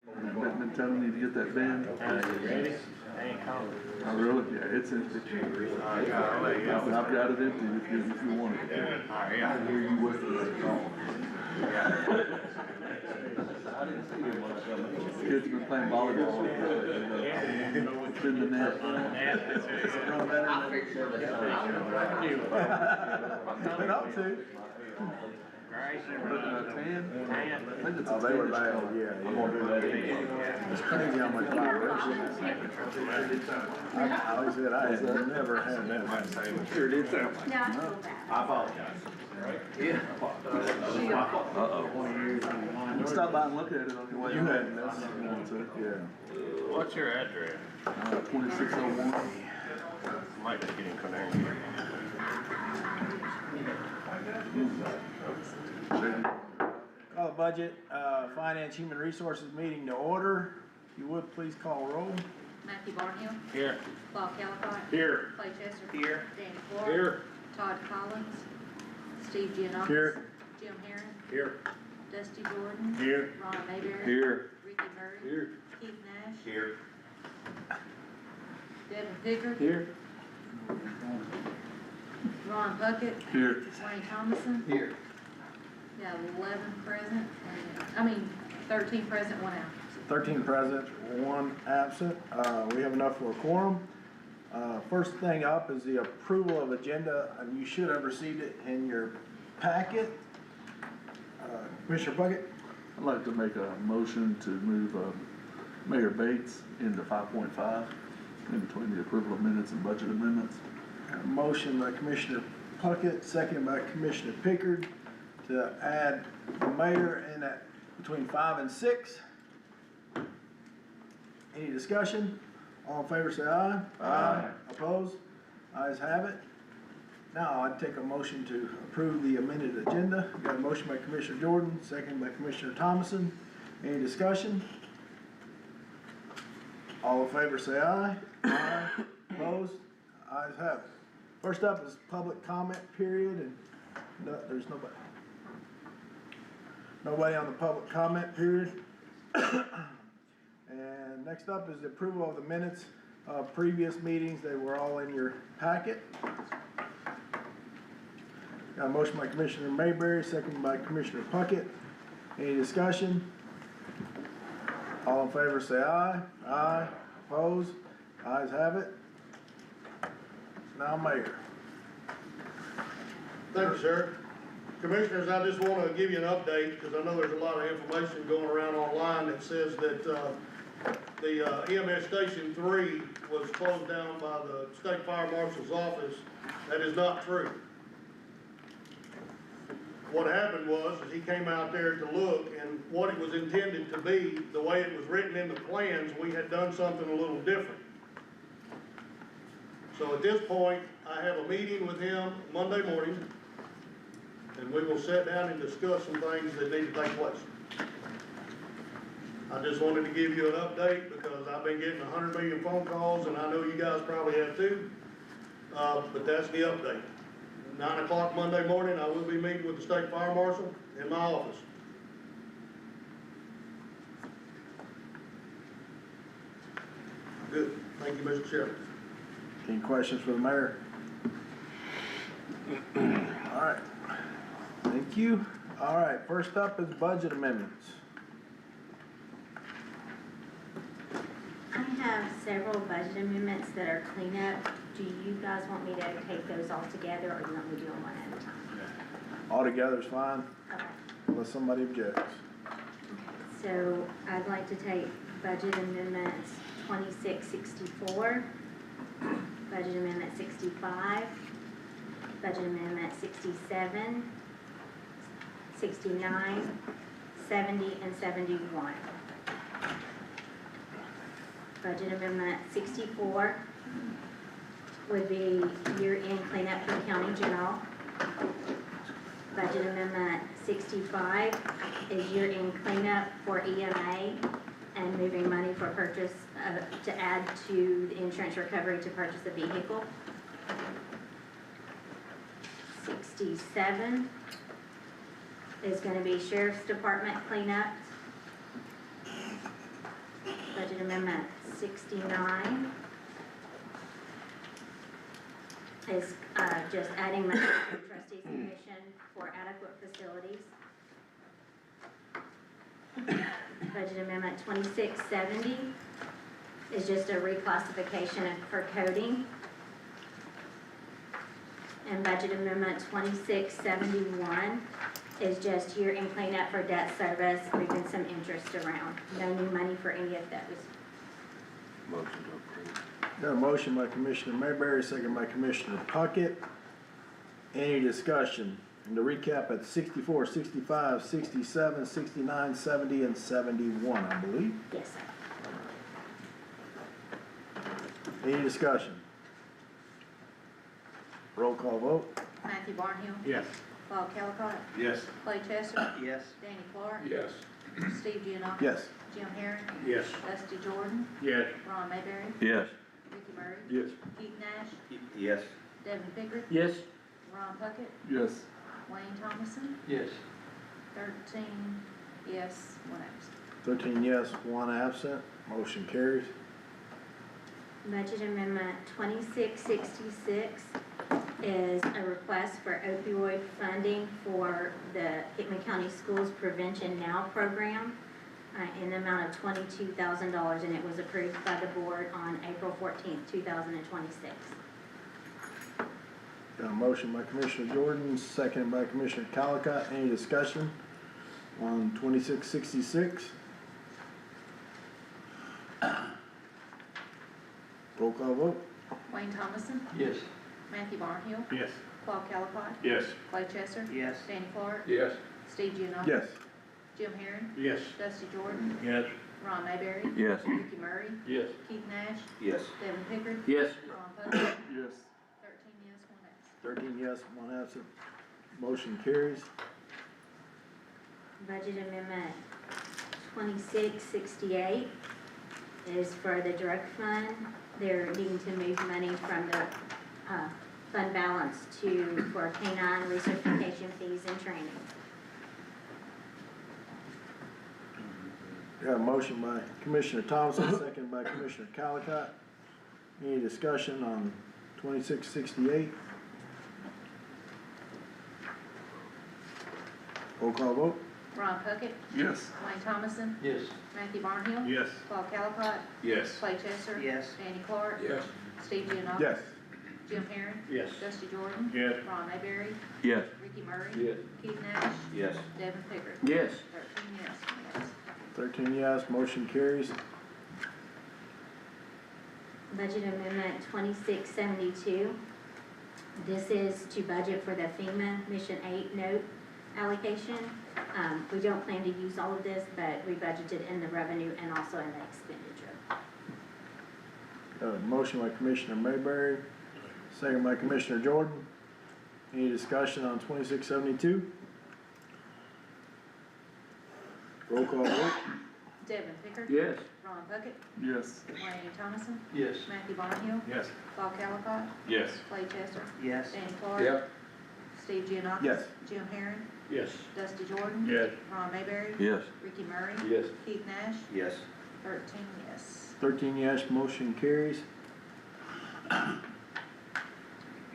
Been telling you to get that bin. You ready? I ain't calling. Oh, really? Yeah, it's empty. I've got it empty if you want it. Alright, yeah. I hear you waiting for the call. Kids been playing volleyball. It's in the net. Been up to? Tan? I think it's a They were tannish bad, color. yeah. I'm gonna do that. It's crazy how much vibration. I always said I had never had that. Sure did sound like. No, I feel bad. I apologize. Yeah. Stop by and look at it on your way. You home. had That's if you want to. Yeah. What's your address? 2601. Might just get in there. Call the budget, finance, human resources meeting to order. If you would, please call roll. Matthew Barnhill. Here. Bob Callicott. Here. Clay Chester. Here. Danny Clark. Here. Todd Collins. Steve Giannakis. Here. Jim Herron. Here. Dusty Jordan. Here. Ron Mayberry. Here. Ricky Murray. Here. Keith Nash. Here. Devin Pickard. Here. Ron Puckett. Here. Wayne Thomason. Here. Got 11 present, 13 present, 1 out. 13 present, 1 absent. We have enough for a quorum. First thing up is the approval of agenda, and you should have received it in your packet. Commissioner Puckett? I'd like to make a motion to move Mayor Bates into 5.5 in between the approval of minutes and budget amendments. A motion by Commissioner Puckett, second by Commissioner Pickard, to add the mayor in at between 5 and 6. Any discussion? All in favor say aye. Aye. Opposed? Ayes have it. Now I'd take a motion to approve the amended agenda. Got a motion by Commissioner Jordan, second by Commissioner Thomason. Any discussion? All in favor say aye. Aye. Opposed? Ayes have it. First up is public comment period, and there's nobody. Nobody on the public comment period. And next up is the approval of the minutes of previous meetings. They were all in your packet. Got a motion by Commissioner Mayberry, second by Commissioner Puckett. Any discussion? All in favor say aye. Aye. Opposed? Ayes have it. Now Mayor. Thank you, sir. Commissioners, I just want to give you an update because I know there's a lot of information going around online that says that the EMS Station 3 was closed down by the State Fire Marshal's office. That is not true. What happened was he came out there to look, and what it was intended to be, the way it was written in the plans, we had done something a little different. So at this point, I have a meeting with him Monday morning, and we will sit down and discuss some things that need to take place. I just wanted to give you an update because I've been getting 100 million phone calls, and I know you guys probably have too, but that's the update. 9 o'clock Monday morning, I will be meeting with the State Fire Marshal in my office. Good. Thank you, Mr. Chairman. Any questions for the mayor? All right. Thank you. All right, first up is budget amendments. I have several budget amendments that are cleanup. Do you guys want me to take those all together, or do you want me to do them one at a time? All together is fine, Okay. unless somebody objects. So I'd like to take budget amendments 2664, budget amendment 65, budget amendment 67, 69, 70, and 71. Budget amendment 64 would be year-end cleanup for county general. Budget amendment 65 is year-end cleanup for EMA and moving money for purchase to add to the insurance recovery to purchase a vehicle. 67 is going to be Sheriff's Department cleanup. amendment 69 is, just adding money to the trustees commission for adequate facilities. Budget amendment 2670 is just a reclassification for coding. And budget amendment 2671 is just year-end cleanup for debt service, moving some interest around. No new money for any of those. Motion to approve. Got a motion by Commissioner Mayberry, second by Commissioner Puckett. Any discussion? And to recap, at 64, 65, 67, 69, 70, and 71, I believe. Yes, sir. Any discussion? Roll call vote. Matthew Barnhill. Yes. Paul Calcott. Yes. Clay Chester. Yes. Danny Clark. Yes. Steve Giannakis. Yes. Jim Herring. Yes. Dusty Jordan. Yes. Ron Mayberry. Yes. Ricky Murray. Yes. Keith Nash. Yes. Devin Pickard. Yes. Ron Puckett. Yes. Wayne Thomason. Yes. 13 yes, 1 absent. 13 yes, 1 absent. Motion carries. Budget amendment 2666 is a request for opioid funding for the Hickman County Schools Prevention Now program in the amount of $22,000, and it was approved by the board on April 14th, 2026. Got a motion by Commissioner Jordan, second by Commissioner Callicott. Any discussion on 2666? Roll call vote. Wayne Thomason. Yes. Matthew Barnhill. Yes. Paul Calcott. Yes. Clay Chester. Yes. Danny Clark. Yes. Steve Giannakis. Yes. Jim Herring. Yes. Dusty Jordan. Yes. Ron Mayberry. Yes. Ricky Murray. Yes. Keith Nash. Yes. Devin Pickard. Yes. Ron Puckett. Yes. 13 yes, 1 absent. 13 yes, 1 absent. Motion carries. Budget amendment 2668 is for the drug fund. They're needing to move money from the fund balance for K-9 recertification fees and training. Got a motion by Commissioner Thompson, second by Commissioner Callicott. Any discussion on 2668? Roll call vote. Ron Puckett. Yes. Wayne Thomason. Yes. Matthew Barnhill. Yes. Paul Calcott. Yes. Clay Chester. Yes. Danny Clark. Yes. Steve Giannakis. Yes. Jim Herring. Yes. Dusty Jordan. Yes. Ron Mayberry. Yes. Ricky Murray. Yes. Keith Nash. Yes. Devin Pickard. Yes. 13 yes, 1 absent. 13 yes, motion carries. Budget amendment 2672. This is to budget for the FEMA Mission 8 note allocation. We don't plan to use all of this, but we budgeted in the revenue and also in the expenditure. Got a motion by Commissioner Mayberry, second by Commissioner Jordan. Any discussion on 2672? Roll call vote. Devin Pickard. Yes. Ron Puckett. Yes. Wayne Thomason. Yes. Matthew Barnhill. Yes. Paul Calcott. Yes. Clay Chester. Yes. Danny Clark. Yep. Steve Giannakis. Yes. Jim Herring. Yes. Dusty Jordan. Yes. Ron Mayberry. Yes. Ricky Murray. Yes. Keith Nash. Yes. 13 yes. 13 yes, motion carries.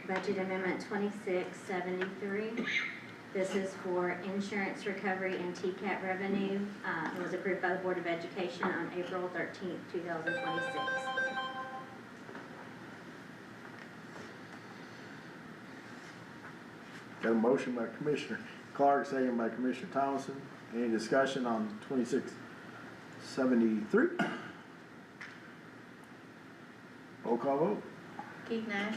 Budget amendment 2673. This is for insurance recovery and TCAT revenue. It was approved by the Board of Education on April 13th, 2026. Got a motion by Commissioner Clark, second by Commissioner Thomason. Any discussion on 2673? Roll call vote. Keith Nash.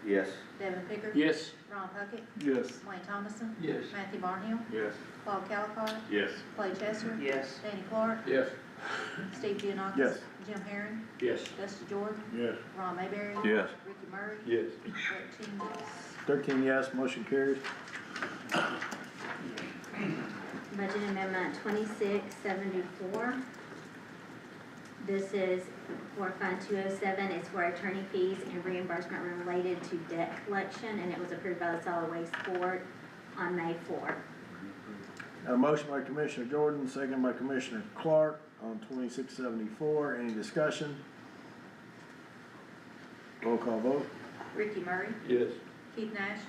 Yes. Devin Pickard. Yes. Ron Puckett. Yes. Wayne Thomason. Yes. Matthew Barnhill. Yes. Paul Calcott. Yes. Clay Chester. Yes. Danny Clark. Yes. Steve Giannakis. Yes. Jim Herring. Yes. Dusty Jordan. Yes. Ron Mayberry. Yes. Ricky Murray. Yes. 13 yes. 13 yes, motion carries. Budget amendment 2674. This is for Fund 207. It's for attorney fees and reimbursement related to debt collection, and it was approved by the Solid Waste Board on May 4th. Got a motion by Commissioner Jordan, second by Commissioner Clark. on 2674. Any discussion? Roll call vote. Ricky Murray, Yes. Keith Nash,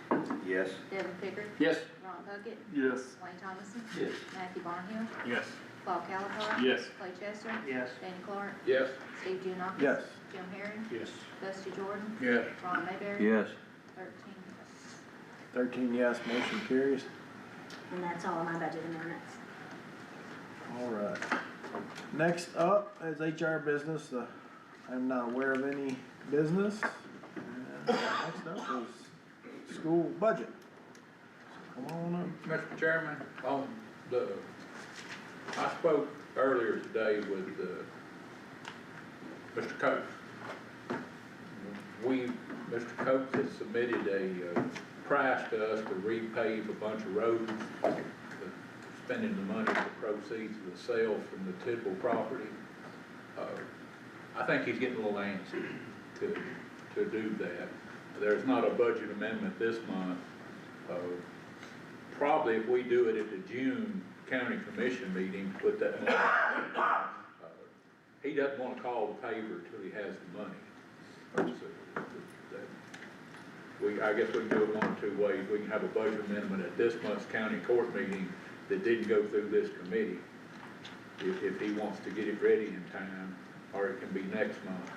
Yes. Devin Pickard, Yes. Ron Puckett, Yes. Wayne Thomason, Yes. Matthew Barnhill, Yes. Paul Calabar. Yes. Clay Chester. Yes. Danny Clark, Yes. Steve Giannakis. Yes. Jim Herring, Yes. Dusty Jordan, Yes. Ron Mayberry. Yes. 13 yes. 13 yes, motion carries. And that's all of my budget amendments. All right. Next up is HR business. I'm not aware of any business. And next up is school budget. Come on up. Mr. Chairman, I spoke earlier today with, Mr. Coates. Mr. Coates has submitted a, price to us to repave a bunch of roads, spending the money, the proceeds of the sale from the Tidwell property. I think he's getting a little antsy to do that. There's not a budget amendment this month. Probably if we do it at the June county commission meeting, put that money. He doesn't want to call the paver till he has the money. I guess we can do it one of two ways. We can have a budget amendment at this month's county court meeting that didn't go through this committee, if he wants to get it ready in time, or it can be next month.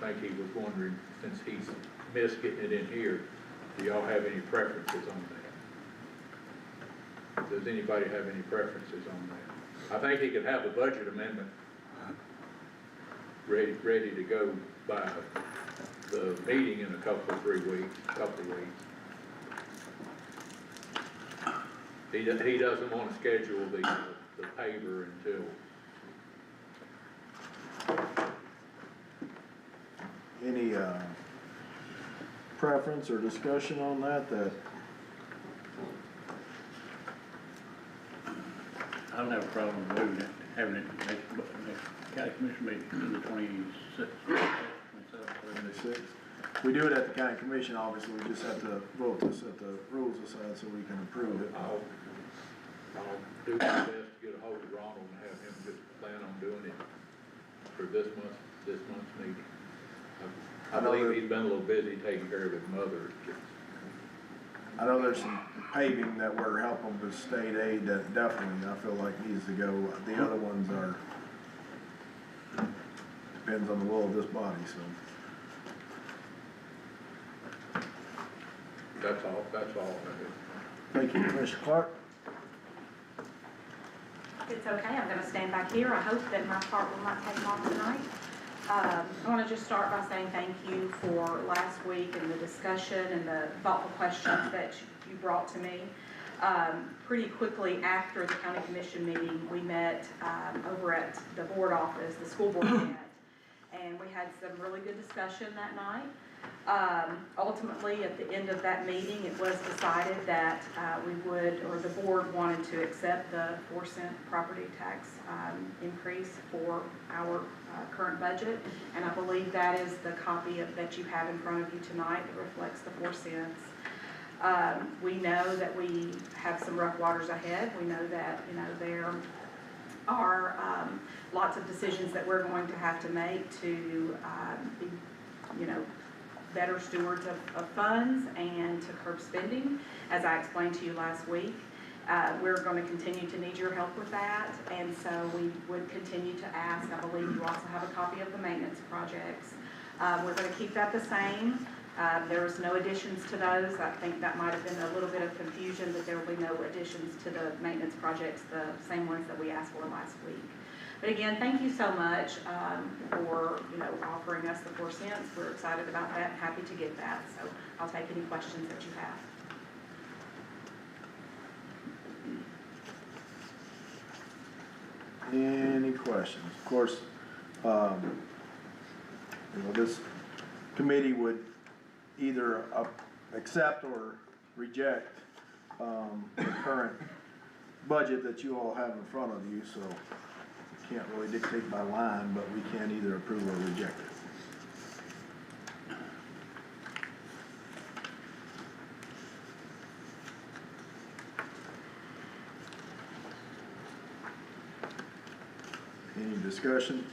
I think he was wondering, since he's missed getting it in here, do y'all have any preferences on that? Does anybody have any preferences on that? I think he could have a budget amendment ready to go by the meeting in a couple of weeks. He doesn't want to schedule the paver until. Any preference or discussion on that? I don't have a problem with moving it, having it next county commission meeting, the 26th, 27th. 26? We do it at the county commission, obviously, we just have to vote to set the rules aside so we can approve it. I'll do my best to get a hold of Ronald and have him just plan on doing it for this month's meeting. I believe he's been a little busy taking care of his mother. I know there's some paving that we're helping with state aid that definitely, I feel like needs to go. The other ones are, depends on the will of this body, so. That's all I do. Thank you, Commissioner Clark. It's okay, I'm gonna stand back here. I hope that my part will not take long tonight. I wanna just start by saying thank you for last week and the discussion and the thoughtful questions that you brought to me. Pretty quickly after the county commission meeting, we met over at the board office, the school board met, and we had some really good discussion that night. Ultimately, at the end of that meeting, it was decided that we would, or the board wanted to accept the 4-cent property tax increase for our current budget. And I believe that is the copy that you have in front of you tonight that reflects the 4 cents. We know that we have some rough waters ahead. We know that, there are lots of decisions that we're going to have to make to be, better stewards of funds and to curb spending, as I explained to you last week. We're going to continue to need your help with that, and so we would continue to ask. I believe you also have a copy of the maintenance projects. We're going to keep that the same. There's no additions to those. I think that might have been a little bit of confusion, that there will be no additions to the maintenance projects, the same ones that we asked for last week. But again, thank you so much for offering us the 4 cents. We're excited about that and happy to get that. So I'll take any questions that you have. Any questions? Of course, this committee would either accept or reject the current budget that you all have in front of you, so can't really dictate by line, but we can either approve or reject it. Any discussion?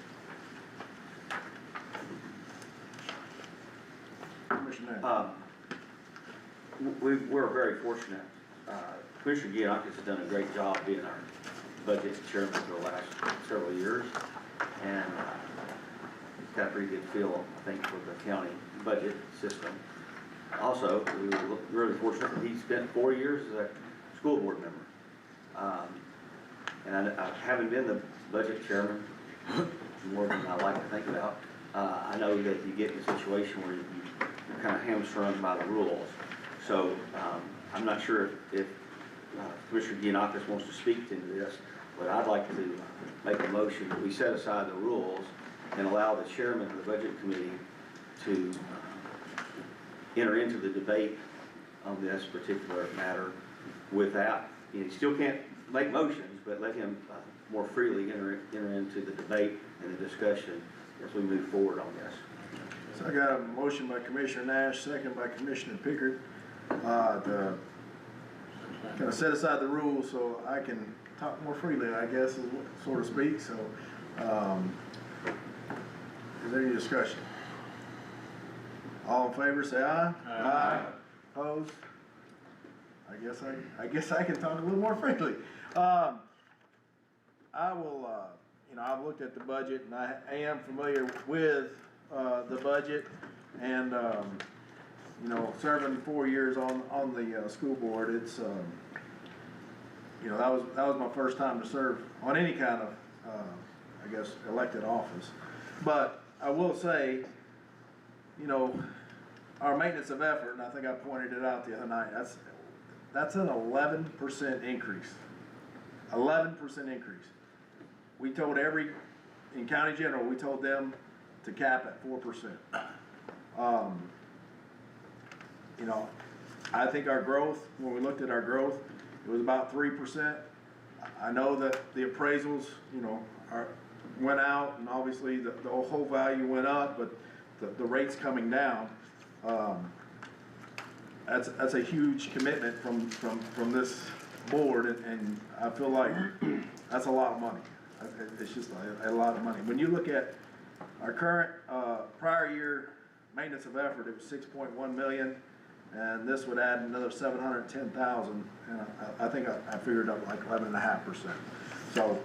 Commissioner Nash? We're very fortunate. Commissioner Giannakis has done a great job being our budget chairman for the last several years. And he's got a pretty good feel, I think, for the county budget system. Also, we were really fortunate that he spent 4 years as a school board member. And I haven't been the budget chairman more than I like to think about. I know that you get in a situation where you're kind of hamstrung by the rules. So I'm not sure if Commissioner Giannakis wants to speak to this, but I'd like to make a motion that we set aside the rules and allow the chairman of the budget committee to enter into the debate on this particular matter without, he still can't make motions, but let him more freely enter into the debate and the discussion as we move forward on this. So I got a motion by Commissioner Nash, second by Commissioner Pickard, to kind of set aside the rules so I can talk more freely, I guess, so to speak. So, is there any discussion? All in favor, say aye. Aye. Opposed? I guess I can talk a little more freely. I will, I've looked at the budget and I am familiar with the budget, and serving 4 years on the school board, it's that was my first time to serve on any kind of I guess elected office. But I will say, our maintenance of effort, and I think I pointed it out the other night, that's an 11% increase. 11% increase. We told in County General, we told them to cap at 4%. I think our growth, when we looked at our growth, it was about 3%. I know that the appraisals, went out, and obviously the whole value went up, but the rate's coming down. That's a huge commitment from this board, and I feel like that's a lot of money. It's just a lot of money. When you look at our current, prior year maintenance of effort, it was 6.1 million, and this would add another 710,000, and I think I figured up like 11.5%. So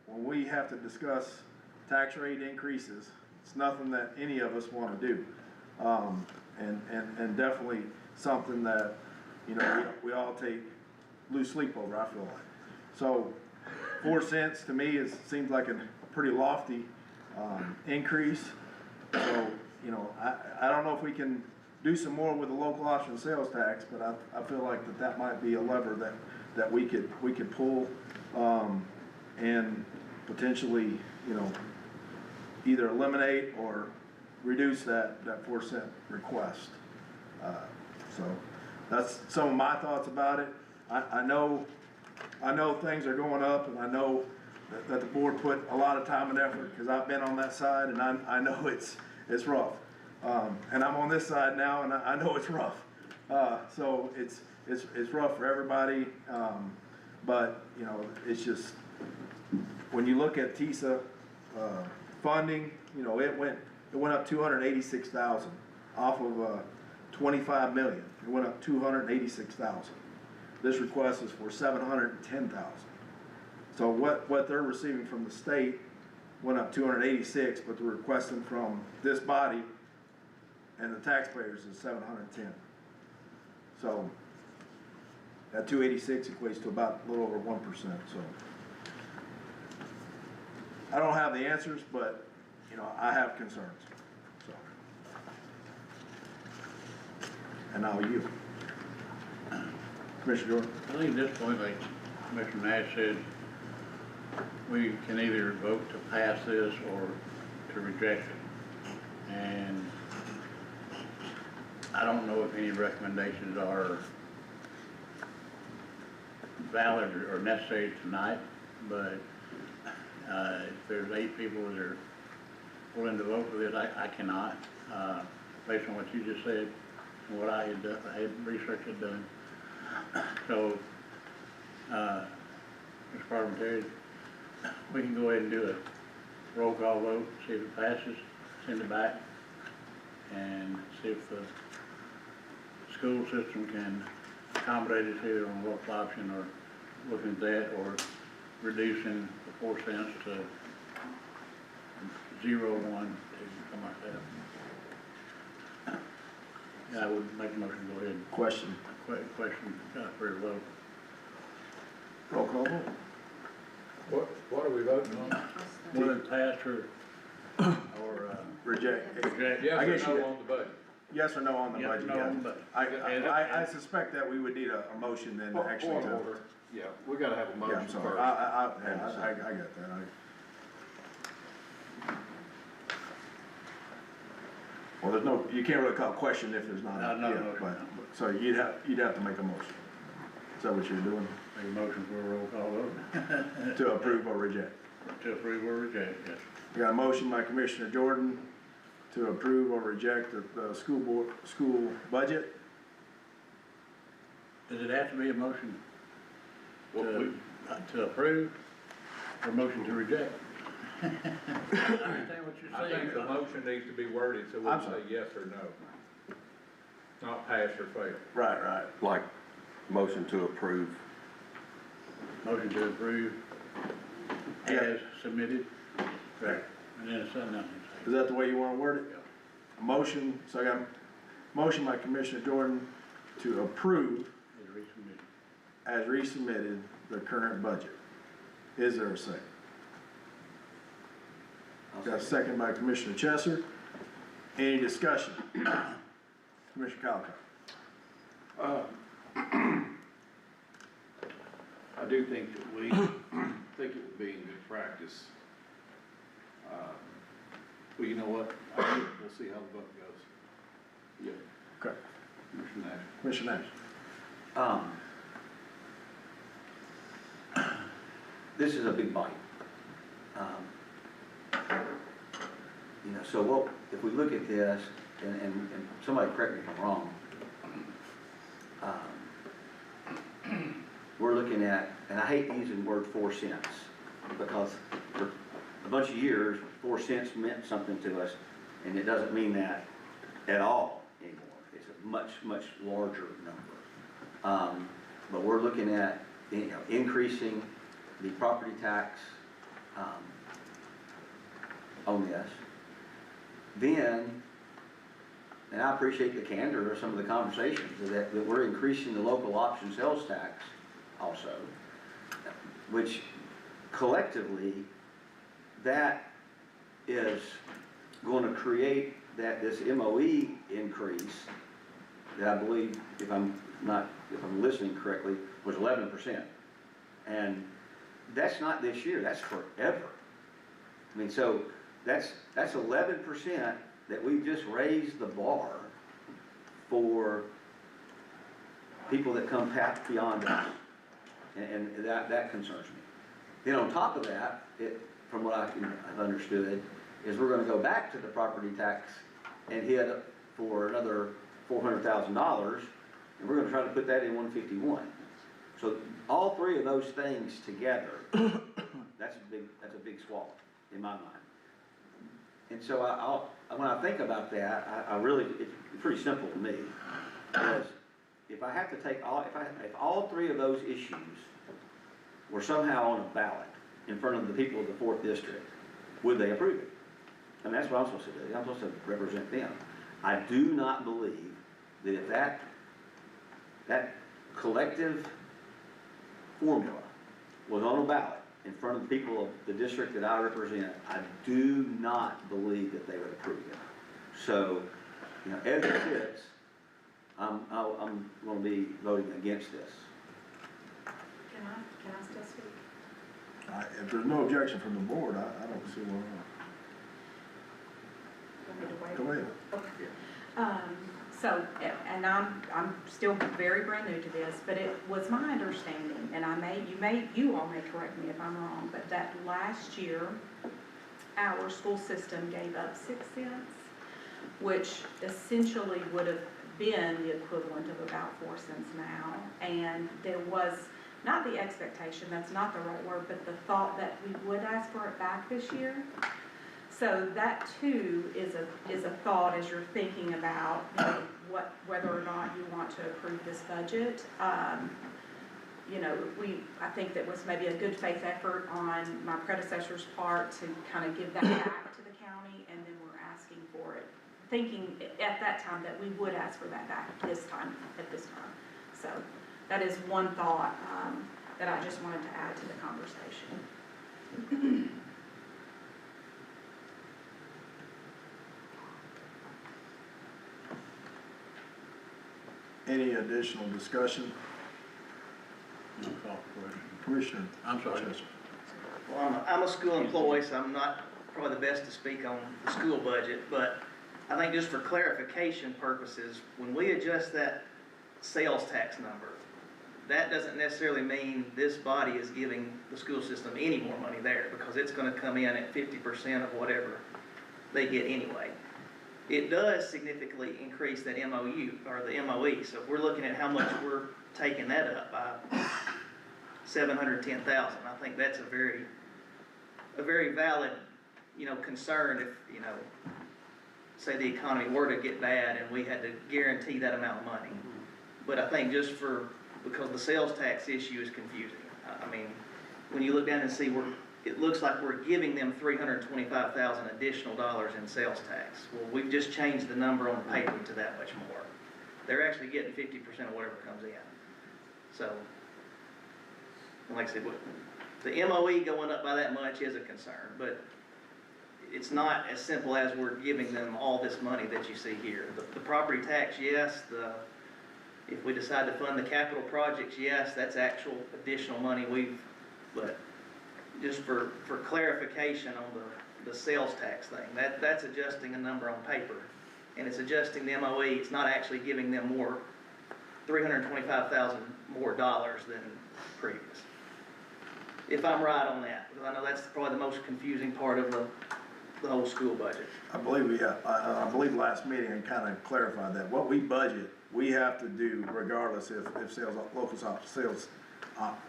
when we have to discuss tax rate increases, it's nothing that any of us want to do, and definitely something that we all lose sleep over, I feel like. So 4 cents to me seems like a pretty lofty increase. So I don't know if we can do some more with the local option sales tax, but I feel like that might be a lever that we could pull, and potentially either eliminate or reduce that 4 cent request. So that's some of my thoughts about it. I know things are going up, and I know that the board put a lot of time and effort, because I've been on that side, and I know it's rough. And I'm on this side now, and I know it's rough. So it's rough for everybody. But it's just, when you look at TISA funding, it went up 286,000 off of 25 million. It went up 286,000. This request is for 710,000. So what they're receiving from the state went up 286, but they're requesting from this body and the taxpayers is 710. So that 286 equates to about a little over 1%. So I don't have the answers, but I have concerns. So, and now you, Commissioner Jordan. I think at this point, like Commissioner Nash said, we can either vote to pass this or to reject it. And I don't know if any recommendations are valid or necessary tonight, but if there's 8 people that are willing to vote for this, I cannot, based on what you just said and what I had research had done. So Mr. Parliamentary, we can go ahead and do a roll call vote, see if it passes, send it back, and see if the school system can accommodate us either on a local option or looking at that, or reducing the 4 cents to 0.1, something like that. Yeah, I would make a motion to go ahead and Question. question for a vote. Roll call vote. What are we voting on? Whether it pass or Reject. reject. I guess Yes or you- no on the budget? Yes or no on the Yes or budget, no yeah. on the budget. I suspect that we would need a motion then to actually. Point of order, yeah, we gotta have a Yeah, motion I'm first. sorry, I got that, Well, there's no, you can't really call a question if there's not. Not a yeah, motion. but- So you'd have to make a motion. Is that what you're doing? Make a motion for a roll call vote. To approve or reject? To approve or reject, yes. We got a motion by Commissioner Jordan to approve or reject the school budget. Does it have to be a motion Well, to approve or motion to reject? I understand what you're I saying. think the motion needs to be worded so we I'm say sorry. yes or no. Not pass or fail. Right. like, motion to approve. Motion to approve Yeah. as submitted. Correct. And then it's nothing. Is that the way you wanna word it? A motion, so I got a motion by Commissioner Jordan to approve As resubmitted. as resubmitted the current budget. Is there a second? Got a second by Commissioner Chesser. Any discussion? Commissioner Calico. I do think that we think it would be in good practice. Well, you know what, we'll see how the vote goes. Yeah, Okay. Commissioner Nash. Commissioner Nash. This is a big bite. You know, so what, if we look at this, and somebody correct me if I'm wrong, we're looking at, and I hate using the word 4 cents, because for a bunch of years, 4 cents meant something to us, and it doesn't mean that at all anymore. It's a much, much larger number. But we're looking at, you know, increasing the property tax on this. Then, and I appreciate the candor of some of the conversations, that we're increasing the local option sales tax also, which collectively, that is going to create this MOE increase that I believe, if I'm listening correctly, was 11%. And that's not this year, that's forever. I mean, so that's 11% that we've just raised the bar for people that come past beyond us. And that concerns me. Then on top of that, from what I've understood, is we're gonna go back to the property tax and hit for another $400,000, and we're gonna try to put that in 151. So all three of those things together, that's a big swallow in my mind. And so when I think about that, I really, it's pretty simple to me. Because if I have to take if all three of those issues were somehow on a ballot in front of the people of the 4th District, would they approve it? And that's what I'm supposed to do. I'm supposed to represent them. I do not believe that if that collective formula was on a ballot in front of the people of the district that I represent, I do not believe that they would approve it. So, you know, as it sits, I'm gonna be voting against this. Can I still speak? If there's no objection from the board, I don't see why Want me to wait? not. Go ahead. Okay. So, and I'm still very brand new to this, but it was my understanding, and you all may correct me if I'm wrong, but that last year, our school system gave up 6 cents, which essentially would have been the equivalent of about 4 cents now, and there was not the expectation, that's not the right word, but the thought that we would ask for it back this year. So that too is a thought as you're thinking about, you know, whether or not you want to approve this budget. You know, I think that was maybe a good faith effort on my predecessor's part to kind of give that back to the county, and then we're asking for it, thinking at that time that we would ask for that back at this time. So that is one thought that I just wanted to add to the conversation. Any additional discussion? No call for question. Commissioner? I'm sorry. Chester. Well, I'm a school employee, so I'm not probably the best to speak on the school budget, but I think just for clarification purposes, when we adjust that sales tax number, that doesn't necessarily mean this body is giving the school system any more money there, because it's gonna come in at 50% of whatever they get anyway. It does significantly increase that MOU, or the MOE, so if we're looking at how much we're taking that up by 710,000, I think that's a very valid, you know, concern if, you know, say the economy were to get bad and we had to guarantee that amount of money. But I think just because the sales tax issue is confusing. I mean, when you look down and see it looks like we're giving them $325,000 additional dollars in sales tax. Well, we've just changed the number on the paper to that much more. They're actually getting 50% of whatever comes in. So, and like I said, the MOE going up by that much is a concern, but it's not as simple as we're giving them all this money that you see here. The property tax, yes. If we decide to fund the capital projects, yes, that's actual additional money but just for clarification on the sales tax thing, that's adjusting a number on paper, and it's adjusting the MOE. It's not actually giving them more, $325,000 more dollars than previous. If I'm right on that, because I know that's probably the most confusing part of the whole school budget. I believe I believe last meeting I kind of clarified that. What we budget, we have to do regardless if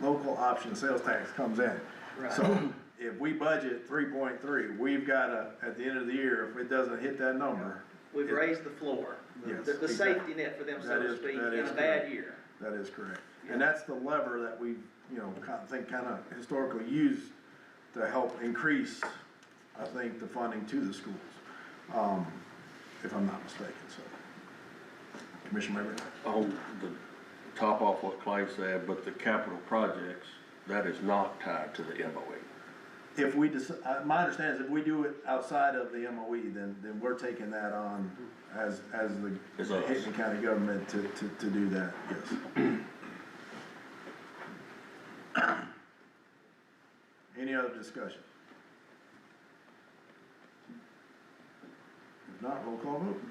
local option sales tax comes in. Right. So if we budget 3.3, we've got to, at the end of the year, if it doesn't hit that number. We've raised the floor, Yes, the safety net for them, so to speak, in a bad year. That is correct. And that's the lever that we, you know, kind of historically used to help increase, I think, the funding to the schools, if I'm not mistaken, so. Commissioner Mabry? On the top off what Clay said, but the capital projects, that is not tied to the MOE. If we my understanding is if we do it outside of the MOE, then we're taking that on as the Hickman County government to do that, yes. Any other discussion? If not, roll call vote.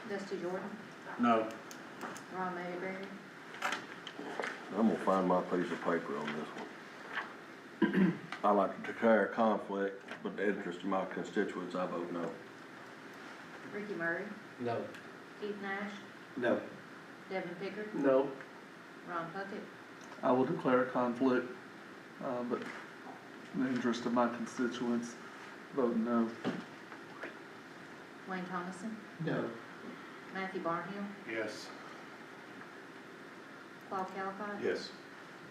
Dusty Jordan, No. Ron Mayberry, I'm gonna find my piece of paper on this one. I like to declare a conflict, but in the interest of my constituents, I vote no. Ricky Murray, No. Keith Nash, No. Devin Pickard, No. Ron Puckett, I will declare a conflict, but in the interest of my constituents, vote no. Wayne Thomason, No. Matthew Barnhill, Yes. Paul Calicut, Yes.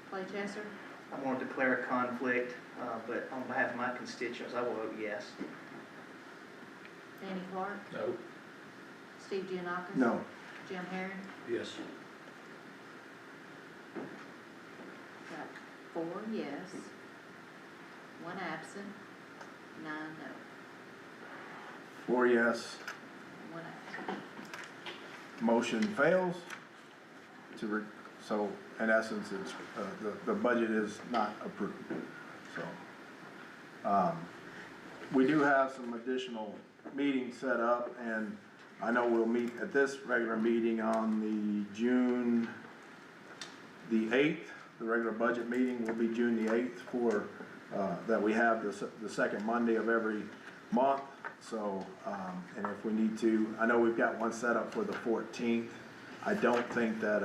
Clay Chester, I want to declare a conflict, but on behalf of my constituents, I will vote yes. Danny Clark, No. Steve Giannakis. No. Jim Herring, Yes. got 4 yes, 1 absent, 9 no, 4 yes, 1 absent. motion fails so in essence, it's, the budget is not approved, so. We do have some additional meetings set up, and I know we'll meet at this regular meeting on the June the 8th. The regular budget meeting will be June the 8th for, that we have the second Monday of every month. So, and if we need to, I know we've got one set up for the 14th. I don't think that,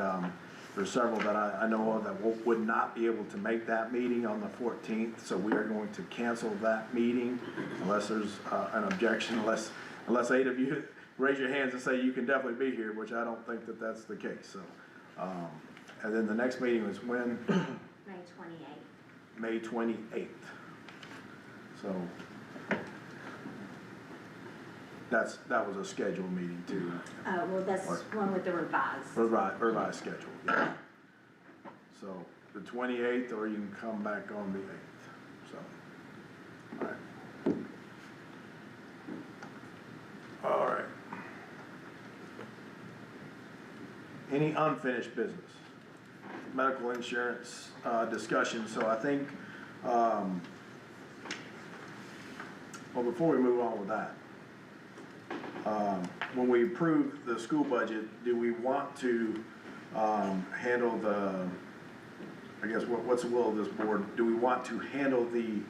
there's several that I know of that would not be able to make that meeting on the 14th, so we are going to cancel that meeting unless there's an objection, unless 8 of you raise your hands and say you can definitely be here, which I don't think that that's the case, so. And then the next meeting is when? May 28th. May 28th. So, that was a scheduled meeting too. Well, that's one with the revised. Revised schedule, yeah. So, the 28th, or you can come back on the 8th, so. All right. Any unfinished business? Medical insurance, discussion, so I think, well, before we move on with that, when we approve the school budget, do we want to, handle the, I guess, what's the will of this board? Do we want to handle the,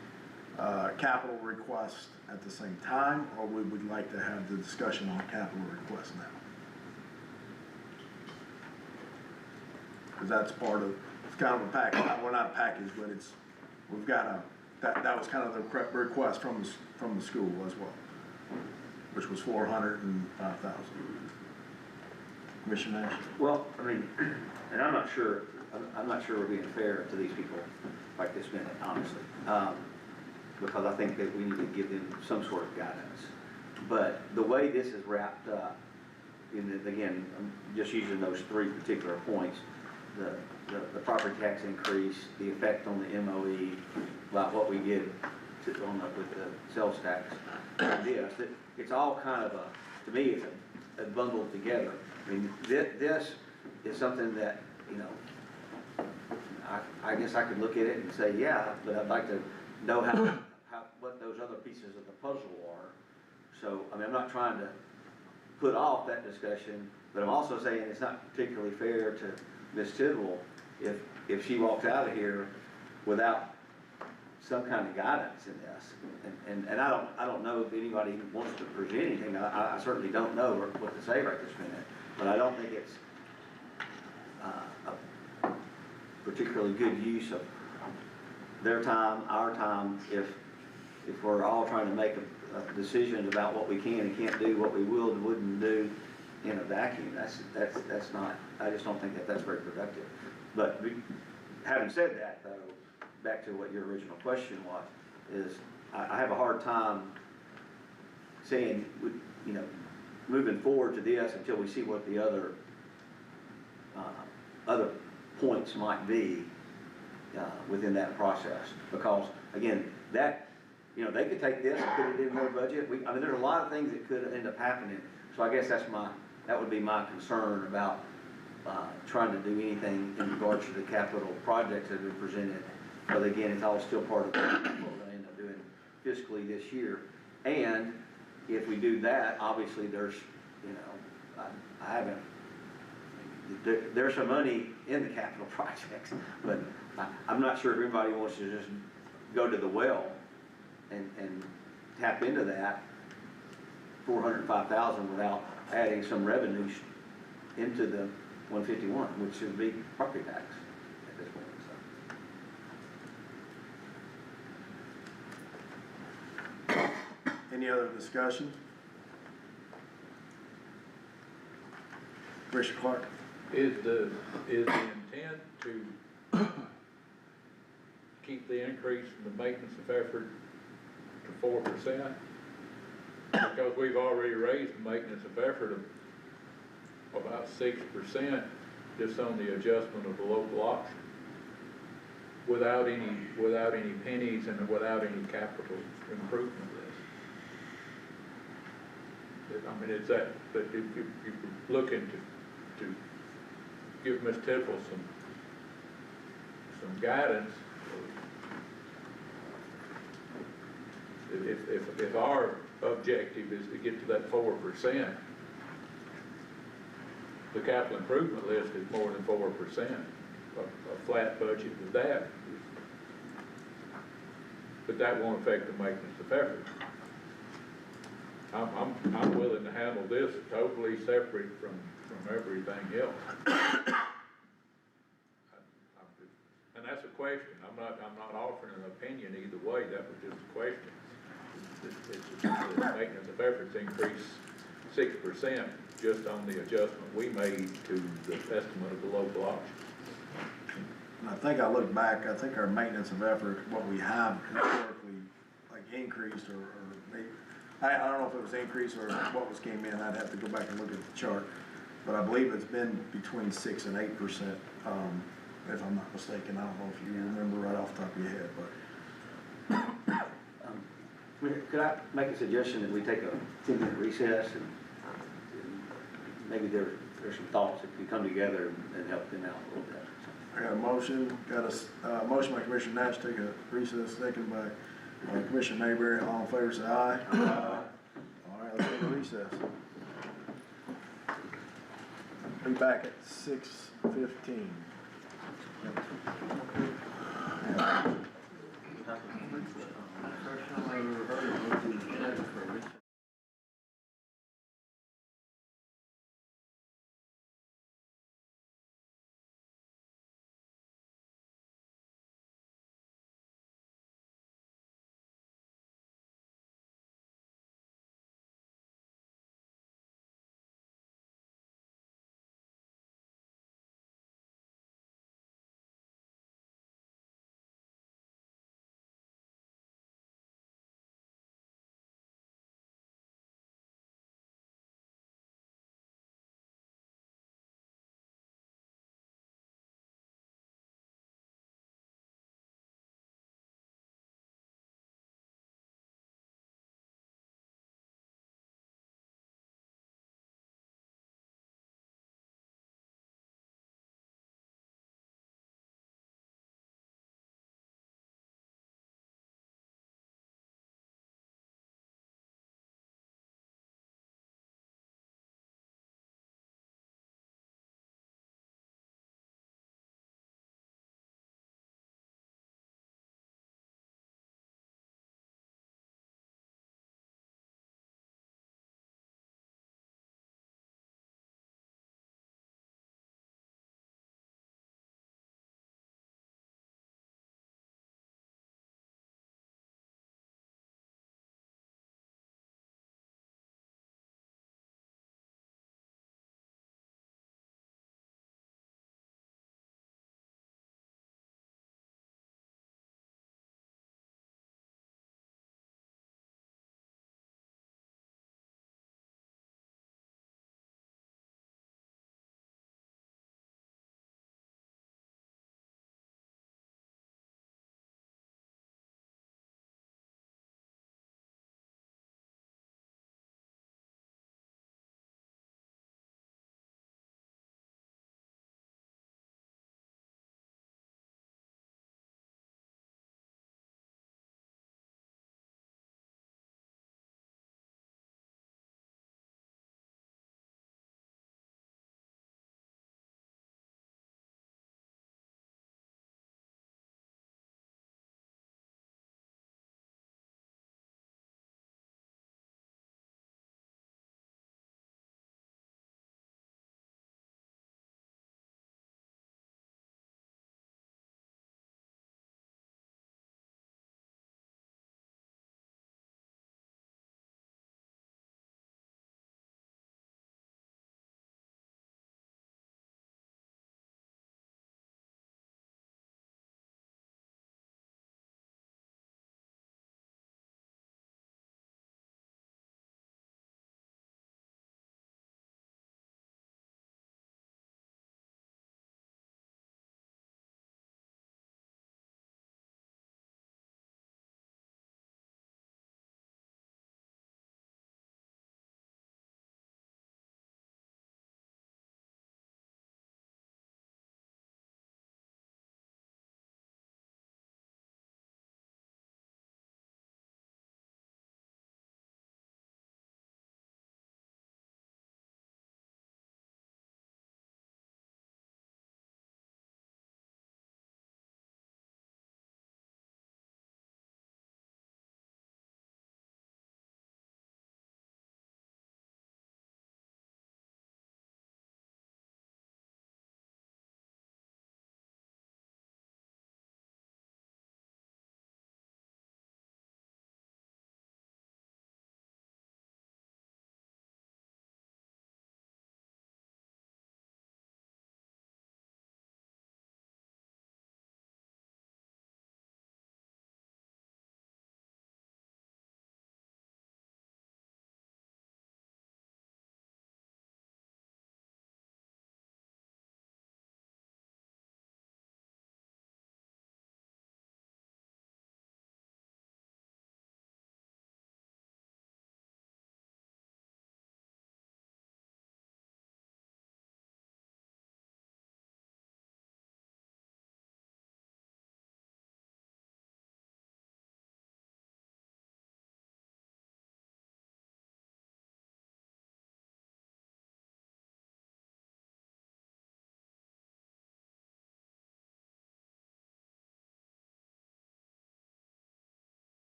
capital request at the same time, or would we like to have the discussion on capital request now? Cause that's part of, it's kind of a package, well, not a package, but it's, we've got a, that was kind of the request from the school as well, which was $405,000. Commissioner Nash? Well, I mean, and I'm not sure we're being fair to these people right this minute, honestly. Because I think that we need to give them some sort of guidance. But the way this is wrapped up, again, I'm just using those 3 particular points, the property tax increase, the effect on the MOE, about what we get with the sales tax, this, it's all kind of to me, it's a bundled together. I mean, this is something that, you know, I guess I could look at it and say, yeah, but I'd like to know what those other pieces of the puzzle are. So, I mean, I'm not trying to put off that discussion, but I'm also saying it's not particularly fair to Ms. Tidwell if she walks out of here without some kind of guidance in this. And I don't know if anybody wants to present anything. I certainly don't know what to say right this minute, but I don't think it's a particularly good use of their time, our time, if we're all trying to make a decision about what we can and can't do, what we will and wouldn't do in a vacuum. That's not, I just don't think that's very productive. But having said that, though, back to what your original question was, is I have a hard time saying, you know, moving forward to this until we see what the other points might be within that process. Because again, you know, they could take this and put it in their budget. I mean, there's a lot of things that could end up happening. So I guess that would be my concern about trying to do anything in regards to the capital projects that have been presented. But again, it's all still part of what we're going to end up doing fiscally this year. And if we do that, obviously there's, you know, I haven't, there's some money in the capital projects, but I'm not sure if everybody wants to just go to the well and tap into that $405,000 without adding some revenue into the 151, which should be property tax at this point. So. Any other discussion? Commissioner Clark? Is the intent to keep the increase in the maintenance of effort to 4%? Because we've already raised the maintenance of effort of about 6% just on the adjustment of the local option. Without any pennies and without any capital improvement list. I mean, it's that, but if you're looking to give Ms. Tidwell some guidance, if our objective is to get to that 4%, the capital improvement list is more than 4%. A flat budget with that, but that won't affect the maintenance of effort. I'm willing to handle this totally separate from everything else. question. I'm not offering an opinion either way, that was just a question. The maintenance of efforts increased 6% just on the adjustment we made to the estimate of the local option. And I think I looked back, I think our maintenance of effort, what we have historically, like increased or maybe, I don't know if it was increased or what was came in, I'd have to go back and look at the chart. But I believe it's been between 6 and 8%, if I'm not mistaken. I don't know if you remember right off the top of your head, but. Could I make a suggestion that we take a 10-minute recess and maybe there's some thoughts that can come together and help them out a little bit. I got a motion, motion by Commissioner Nash, take a recess, second by Commissioner Mayberry. All in favor, say aye. Aye. All right, let's take a recess. Be back at 6:15.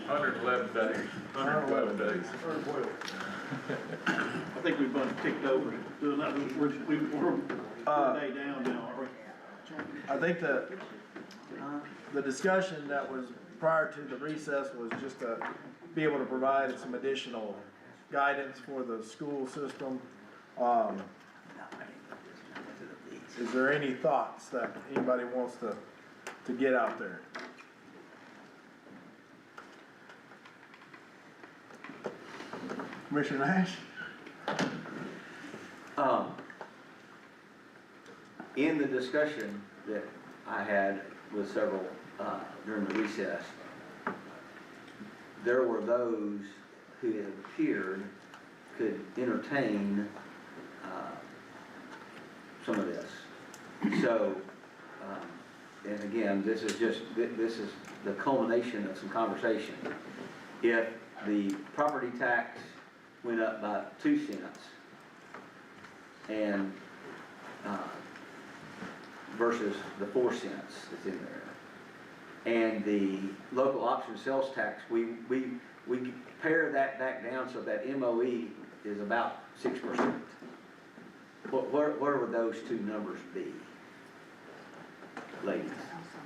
111 days. 111 days. I think we've been kicked over, doing that, we're a day down now, aren't we? I think the discussion that was prior to the recess was just to be able to provide some additional guidance for the school system. Is there any thoughts that anybody wants to get out there? Commissioner Nash? In the discussion that I had with several, during the recess, there were those who it appeared could entertain, some of this. So, and again, this is the culmination of some conversation. If the property tax went up by 2 cents and, versus the 4 cents that's in there, and the local option sales tax, we pare that back down so that MOE is about 6%. Where would those two numbers be, ladies? I'm sorry.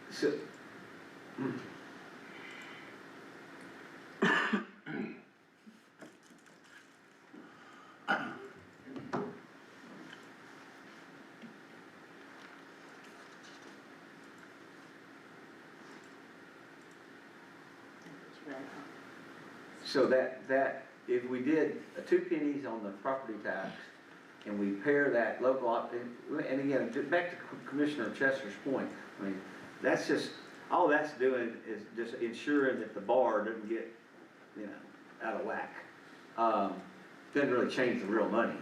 So, so that, if we did 2 pennies on the property tax, and we pair that local and again, back to Commissioner Chester's point, I mean, that's just, all that's doing is just ensuring that the bar doesn't get, out of whack. Doesn't really change the real money.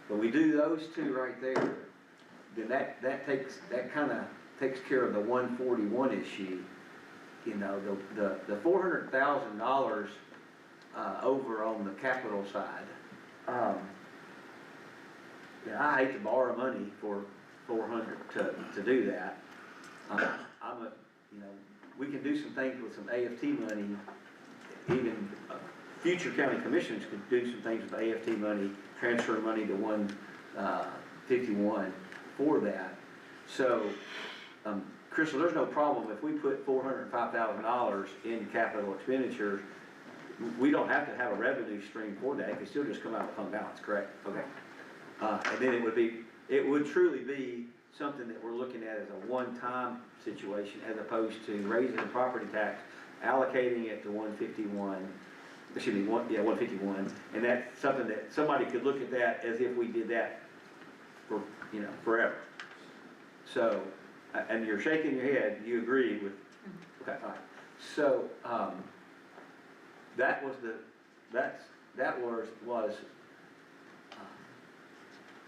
But we do those two right there, then that kinda takes care of the 141 issue. The $400,000, over on the capital side, I hate to borrow money for 400 to do that. We can do some things with some AFT money, even future county commissions could do some things with AFT money, transfer money to 151 for that. So, Crystal, there's no problem if we put $405,000 in capital expenditures. We don't have to have a revenue stream for that. It can still just come out of fund balance, correct? Okay. And then it would truly be something that we're looking at as a one-time situation, as opposed to raising the property tax, allocating it to 151, 151, and that's something that somebody could look at that as if we did that for, forever. So, and you're shaking your head, you agree with, okay, all right. So, that was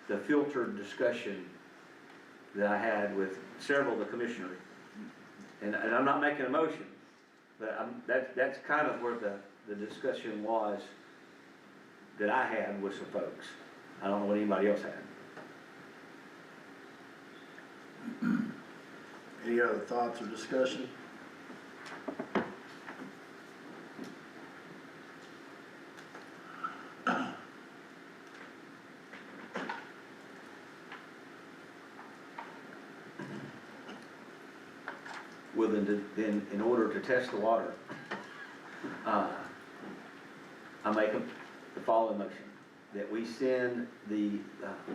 the filtered discussion that I had with several of the commissioners. And I'm not making a motion, but that's kind of where the discussion was that I had with some folks. I don't know what anybody else had. Any other thoughts or discussion? Well, then in order to test the water, I make the following motion, that we send the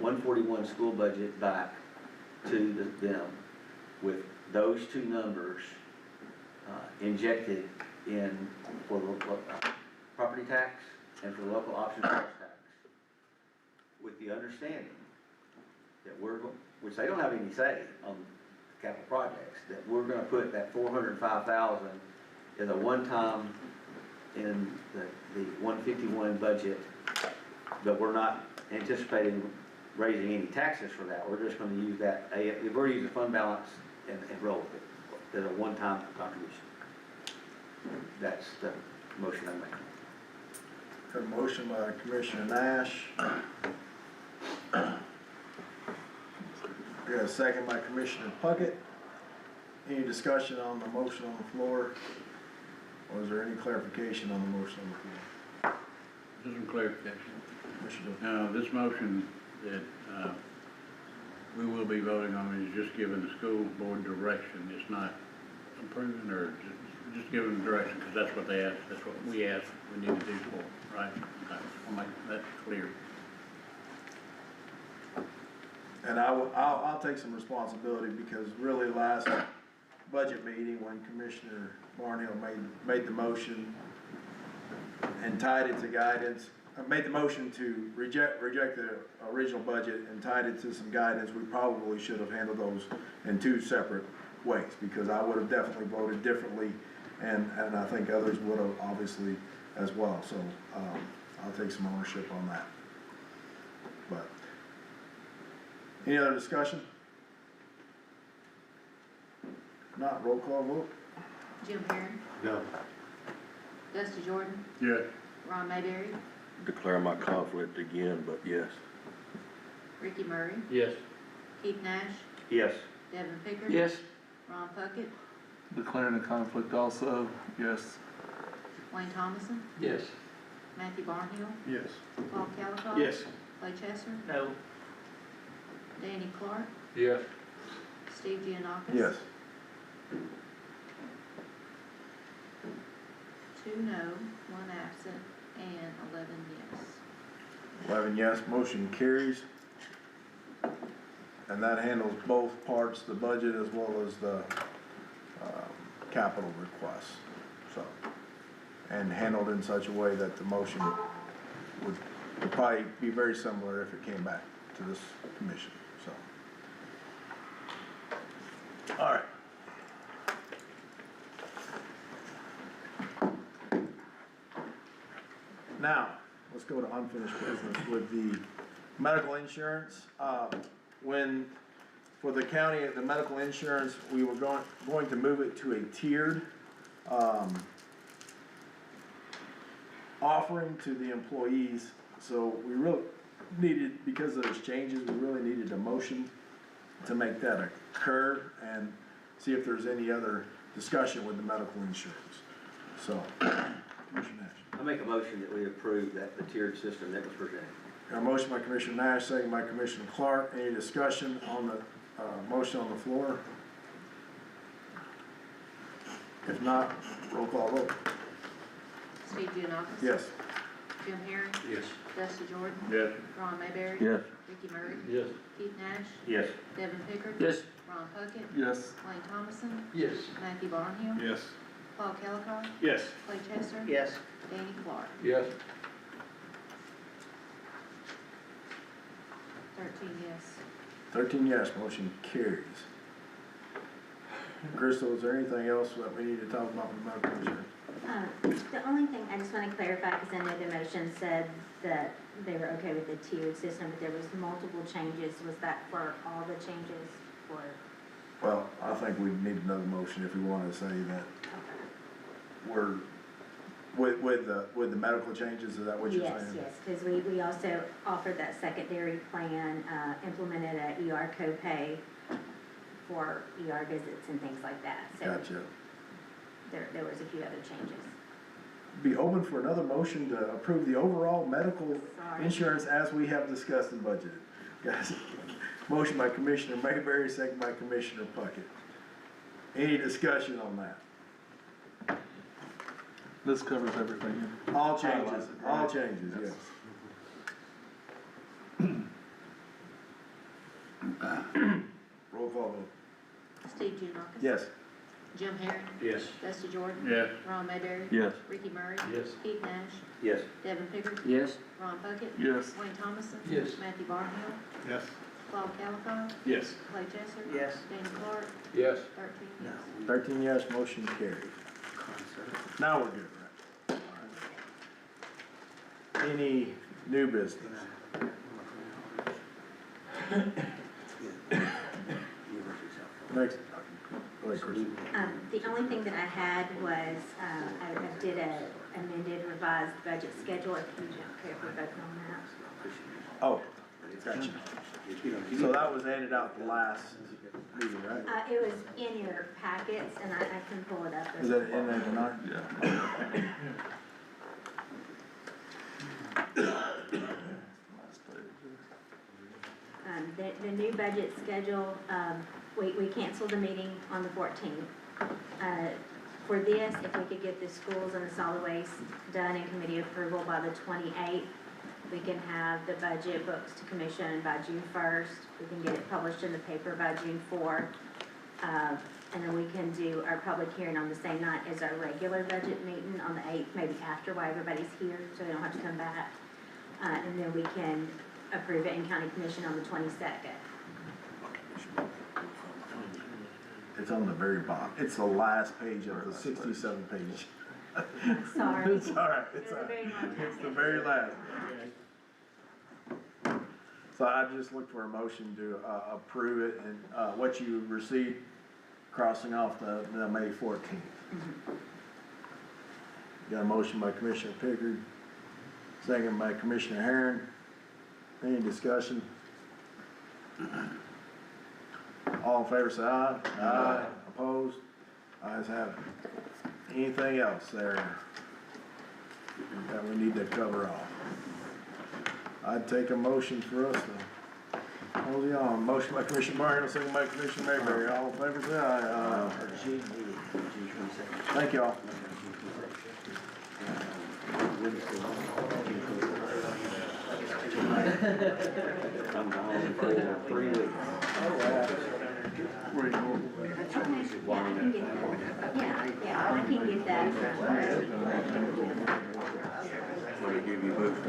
141 school budget back to them with those two numbers injected in for the property tax and for the local option sales tax, with the understanding that which they don't have any say on capital projects, that we're gonna put that 405,000 as a one-time in the 151 budget, but we're not anticipating raising any taxes for that. We're just gonna use that, we've already used the fund balance and roll with it as a one-time contribution. That's the motion I'm making. Got a motion by Commissioner Nash. We got a second by Commissioner Puckett. Any discussion on the motion on the floor? Or is there any clarification on the motion on the floor? Just some clarification. Commissioner, This motion that, we will be voting on is just giving the school board direction. It's not approving or just giving them direction, because that's what they asked, that's what we asked we need to do for, right? Okay, I'll make that clear. and I'll take some responsibility, because really last budget meeting, when Commissioner Barnhill made the motion and tied it to guidance, made the motion to reject the original budget and tied it to some guidance, we probably should have handled those in two separate ways, because I would have definitely voted differently, and I think others would have obviously as well, so, I'll take some ownership on that. But, any other discussion? Not, roll call vote? Jim Herron, No. Dusty Jordan, Yeah. Ron Mayberry, Declare my conflict again, but yes. Ricky Murray, Yes. Keith Nash, Yes. Devin Pickard. Ron Puckett, Declaring a conflict also, yes. Wayne Thomason, Yes. Matthew Barnhill, Yes. Paul Calico. Yes. Clay Chester, No, Danny Clark, Yes. Steve Giannakis. Yes. 2 no, 1 absent, and 11 yes. 11 yes, motion carries. And that handles both parts, the budget as well as the, capital requests, so. And handled in such a way that the motion would probably be very similar if it came back to this commission, so. All right. Now, let's go to unfinished business with the medical insurance. When, for the county, the medical insurance, we were going to move it to a tiered, offering to the employees. So we really needed, because of those changes, we really needed a motion to make that occur and see if there's any other discussion with the medical insurance. So, Commissioner Nash. I make a motion that we approve the tiered system that was presented. Got a motion by Commissioner Nash, second by Commissioner Clark. Any discussion on the, motion on the floor? If not, roll call vote. Steve Giannakis. Yes. Jim Herron, Yes. Dusty Jordan, Yes. Ron Mayberry. Yes. Ricky Murray, Yes. Keith Nash, Yes. Devin Pickard. Yes. Ron Puckett, Yes. Wayne Thomason, Yes. Matthew Barnhill. Yes. Paul Calico, Yes. Clay Chester. yes, Danny Clark. Yes. 13 yes. 13 yes, motion carries. Crystal, is there anything else that we need to talk about with medical insurance? The only thing I just want to clarify, because I know the motion said that they were okay with the tiered system, but there was multiple changes. Was that for all the changes, or? Well, I think we need another motion if we want to say that we're, with the medical changes, is that what you're saying? Yes, because we also offered that secondary plan, implemented a ER copay for ER visits and things like that. So Gotcha. there was a few other changes. Be open for another motion to approve the overall medical Sorry. insurance as we have discussed and budgeted. Guys, motion by Commissioner Mayberry, second by Commissioner Puckett. Any discussion on that? This covers everything. All changes, all Right. changes, yes. Roll call vote. Steve Giannakis. Yes. Jim Herron, Yes. Dusty Jordan. Yes. Ron Mayberry. Yes. Ricky Murray. Yes. Keith Nash, Yes. Devin Pickard. Yes. Ron Puckett. Yes. Wayne Thomason. Yes. Matthew Barnhill. Yes. Bob Calico, Yes. Clay Jesser. Yes. Danny Clark, Yes. 13 yes. 13 yes, motion carried. Now we're good, right? All right. Any new business? Next, go ahead, Chris. The only thing that I had was, I did a amended revised budget schedule, if you don't care if we vote on that. Oh, gotcha. So that was handed out the last meeting, right? It was in your packets, and I can pull it up. Is that in there tonight? Yeah. The new budget schedule, we canceled the meeting on the 14th. For this, if we could get the schools and the solid waste done in committee approval by the 28th, we can have the budget books to commission by June 1st. We can get it published in the paper by June 4th. And then we can do our public hearing on the same night as our regular budget meeting on the 8th, maybe after while everybody's here, so they don't have to come back. And then we can approve it in county commission on the 22nd. It's on the very bottom. It's the last page of the 67 page. Sorry. It's all right, it's It was a all right. very long It's the packet. very last. So I just look for a motion to, approve it and, what you received, crossing off the May 14th. Got a motion by Commissioner Pickard, second by Commissioner Herron. Any discussion? All in favor, say aye. Aye. Opposed? Ayes have it. Anything else there that we need to cover off? I'd take a motion for us to hold it on. Motion by Commissioner Barron, second by Commissioner Mayberry. All in favor, say aye. Thank y'all. I'm gone for 3 weeks. Where you going? Okay, yeah, I can get that. Let me give you books.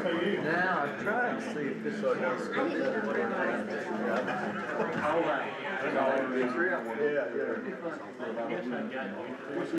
Now, I'm trying to see if this is. I didn't even realize that. Yeah, yeah.